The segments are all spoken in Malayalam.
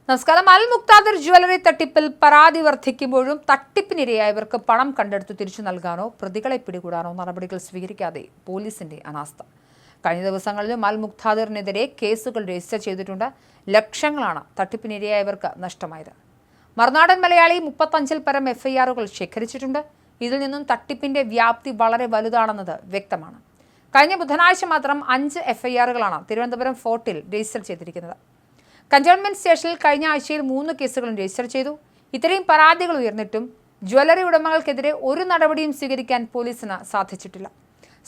നമസ്കാരം. അൽ മുക്താദിർ ജ്വല്ലറി തട്ടിപ്പിൽ പരാതി വർദ്ധിക്കുമ്പോഴും തട്ടിപ്പിനിരയായവർക്ക് പണം കണ്ടെടുത്ത് തിരിച്ചു നൽകാനോ പ്രതികളെ പിടികൂടാനോ നടപടികൾ സ്വീകരിക്കാതെ പോലീസിന്റെ അനാസ്ഥ. കഴിഞ്ഞ ദിവസങ്ങളിലും അൽ മുക്താദിറിനെതിരെ കേസുകൾ രജിസ്റ്റർ ചെയ്തിട്ടുണ്ട്. ലക്ഷങ്ങളാണ് തട്ടിപ്പിനിരയായവർക്ക് നഷ്ടമായത്. മറുനാടൻ മലയാളി 35-ൽ പരം എഫ്ഐആറുകൾ ശേഖരിച്ചിട്ടുണ്ട്. ഇതിൽ നിന്നും തട്ടിപ്പിന്റെ വ്യാപ്തി വളരെ വലുതാണെന്നത് വ്യക്തമാണ്. കഴിഞ്ഞ ബുധനാഴ്ച മാത്രം 5 എഫ്ഐആറുകളാണ് തിരുവനന്തപുരം ഫോർട്ടിൽ രജിസ്റ്റർ ചെയ്തിരിക്കുന്നത്. കന്റോൺമെന്റ് സ്റ്റേഷനിൽ കഴിഞ്ഞ ആഴ്ചയിൽ 3 കേസുകളും രജിസ്റ്റർ ചെയ്തു. ഇത്രയും പരാതികൾ ഉയർന്നിട്ടും ജ്വല്ലറി ഉടമകൾക്കെതിരെ ഒരു നടപടിയും സ്വീകരിക്കാൻ പോലീസിന് സാധിച്ചിട്ടില്ല.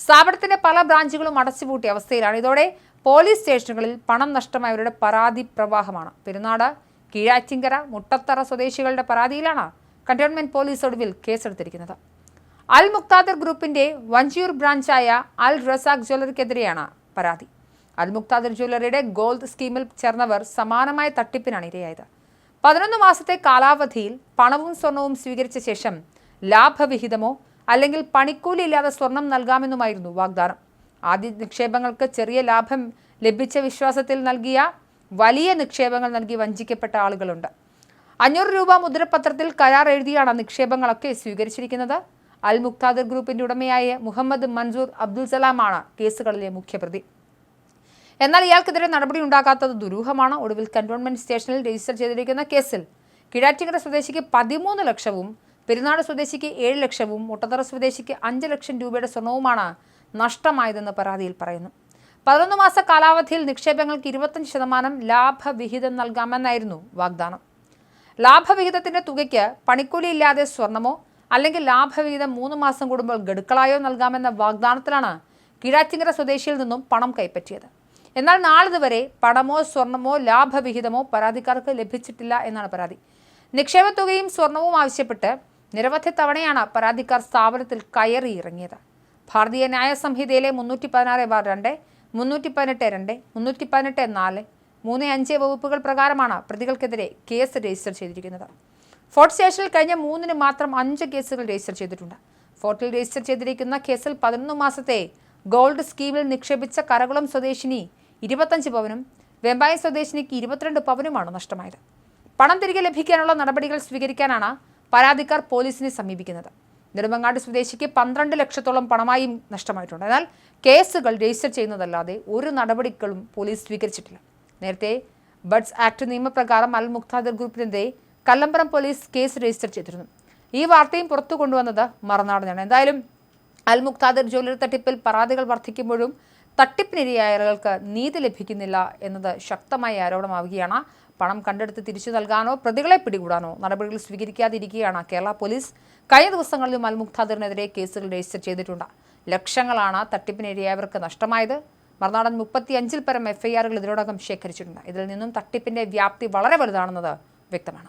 സ്ഥാപനത്തിന്റെ പല ബ്രാഞ്ചുകളും അടച്ചുപൂട്ടിയ അവസ്ഥയിലാണ്. ഇതോടെ പോലീസ് സ്റ്റേഷനുകളിൽ പണം നഷ്ടമായവരുടെ പരാതി പ്രവാഹമാണ്. പെരുന്നാട്, കീഴാറ്റിങ്കര, മുട്ടത്തറ സ്വദേശികളുടെ പരാതിയിലാണ് കന്റോൺമെന്റ് പോലീസ് ഒടുവിൽ കേസെടുത്തിരിക്കുന്നത്. അൽ മുക്താദിർ ഗ്രൂപ്പിന്റെ വഞ്ചിയൂർ ബ്രാഞ്ചായ അൽ റസാഖ് ജ്വല്ലറിക്കെതിരെയാണ് പരാതി. അൽ മുക്താദിർ ജ്വല്ലറിയുടെ ഗോൾഡ് സ്കീമിൽ ചേർന്നവർ സമാനമായ തട്ടിപ്പിനാണ് ഇരയായത്. 11 മാസത്തെ കാലാവധിയിൽ പണവും സ്വർണവും സ്വീകരിച്ച ശേഷം ലാഭവിഹിതമോ അല്ലെങ്കിൽ പണിക്കൂലി ഇല്ലാതെ സ്വർണം നൽകാമെന്നുമായിരുന്നു വാഗ്ദാനം. ആദ്യ നിക്ഷേപങ്ങൾക്ക് ചെറിയ ലാഭം ലഭിച്ച വിശ്വാസത്തിൽ നൽകിയ വലിയ നിക്ഷേപങ്ങൾ നൽകി വഞ്ചിക്കപ്പെട്ട ആളുകളുണ്ട്. 500 രൂപ മുദ്രപത്രത്തിൽ കരാർ എഴുതിയാണ് നിക്ഷേപങ്ങളൊക്കെ സ്വീകരിച്ചിരിക്കുന്നത്. അൽ മുക്താദിർ ഗ്രൂപ്പിന്റെ ഉടമയായ മുഹമ്മദ് മൻസൂർ അബ്ദുൽ സലാമാണ് കേസുകളിലെ മുഖ്യപ്രതി. എന്നാൽ ഇയാൾക്കെതിരെ നടപടി ഉണ്ടാകാത്തത് ദുരൂഹമാണ്. ഒടുവിൽ കന്റോൺമെന്റ് സ്റ്റേഷനിൽ രജിസ്റ്റർ ചെയ്തിരിക്കുന്ന കേസിൽ കീഴാറ്റിങ്കര സ്വദേശിക്ക് 13 ലക്ഷവും പെരുന്നാട് സ്വദേശിക്ക് 7 ലക്ഷവും മുട്ടത്തറ സ്വദേശിക്ക് 5 ലക്ഷം രൂപയുടെ സ്വർണവുമാണ് നഷ്ടമായതെന്ന് പരാതിയിൽ പറയുന്നു. 11 മാസ കാലാവധിയിൽ നിക്ഷേപങ്ങൾക്ക് 25% ലാഭവിഹിതം നൽകാമെന്നായിരുന്നു വാഗ്ദാനം. ലാഭവിഹിതത്തിന്റെ തുകയ്ക്ക് പണിക്കൂലി ഇല്ലാതെ സ്വർണമോ അല്ലെങ്കിൽ ലാഭവിഹിതം 3 മാസം കൂടുമ്പോൾ ഗഡുക്കളായോ നൽകാമെന്ന വാഗ്ദാനത്തിലാണ് കീഴാറ്റിങ്കര സ്വദേശിയിൽ നിന്നും പണം കൈപ്പറ്റിയത്. എന്നാൽ നാളിതുവരെ പണമോ സ്വർണമോ ലാഭവിഹിതമോ പരാതിക്കാർക്ക് ലഭിച്ചിട്ടില്ല എന്നാണ് പരാതി. നിക്ഷേപത്തുകയും സ്വർണവും ആവശ്യപ്പെട്ട് നിരവധി തവണയാണ് പരാതിക്കാർ സ്ഥാപനത്തിൽ കയറിയിറങ്ങിയത്. ഭാരതീയ ന്യായ സംഹിതയിലെ 316(2), 318(2), 318(4), 3(5) വകുപ്പുകൾ പ്രകാരമാണ് പ്രതികൾക്കെതിരെ കേസ് രജിസ്റ്റർ ചെയ്തിരിക്കുന്നത്. ഫോർട്ട് സ്റ്റേഷനിൽ കഴിഞ്ഞ 3-ന് മാത്രം 5 കേസുകൾ രജിസ്റ്റർ ചെയ്തിട്ടുണ്ട്. ഫോർട്ടിൽ രജിസ്റ്റർ ചെയ്തിരിക്കുന്ന കേസിൽ 11 മാസത്തെ ഗോൾഡ് സ്കീമിൽ നിക്ഷേപിച്ച കരകുളം സ്വദേശിനി 25 പവനും വെമ്പായ സ്വദേശിനിക്ക് 22 പവനുമാണ് നഷ്ടമായത്. പണം തിരികെ ലഭിക്കാനുള്ള നടപടികൾ സ്വീകരിക്കാനാണ് പരാതിക്കാർ പോലീസിനെ സമീപിക്കുന്നത്. നെടുമങ്ങാട് സ്വദേശിക്ക് 12 ലക്ഷത്തോളം പണമായും നഷ്ടമായിട്ടുണ്ട്. എന്നാൽ കേസുകൾ രജിസ്റ്റർ ചെയ്യുന്നതല്ലാതെ ഒരു നടപടികളും പോലീസ് സ്വീകരിച്ചിട്ടില്ല. നേരത്തെ ബഡ്സ് ആക്ട് നിയമപ്രകാരം അൽ Muqtadir ഗ്രൂപ്പിനെതിരെ Kallambalam police case register ചെയ്തിരുന്നു. ഈ വാർത്തയും പുറത്തു കൊണ്ടുവന്നത് മറുനാടനാണ്. എന്തായാലും അൽ മുക്താദിർ ജ്വല്ലറി തട്ടിപ്പിൽ പരാതികൾ വർദ്ധിക്കുമ്പോഴും തട്ടിപ്പിനിരയായവർക്ക് നീതി ലഭിക്കുന്നില്ല എന്നത് ശക്തമായ ആരോപണമാവുകയാണ്. പണം കണ്ടെടുത്ത് തിരിച്ചു നൽകാനോ പ്രതികളെ പിടികൂടാനോ നടപടികൾ സ്വീകരിക്കാതിരിക്കുകയാണ് കേരള പോലീസ്. കഴിഞ്ഞ ദിവസങ്ങളിലും അൽ മുക്താദിറിനെതിരെ കേസുകൾ രജിസ്റ്റർ ചെയ്തിട്ടുണ്ട്. ലക്ഷങ്ങളാണ് തട്ടിപ്പിനിരയായവർക്ക് നഷ്ടമായത്. മറുനാടൻ 35-ൽ പരം എഫ്ഐആറുകൾ ഇതിനോടകം ശേഖരിച്ചിട്ടുണ്ട്. ഇതിൽ നിന്നും തട്ടിപ്പിന്റെ വ്യാപ്തി വളരെ വലുതാണെന്നത് വ്യക്തമാണ്.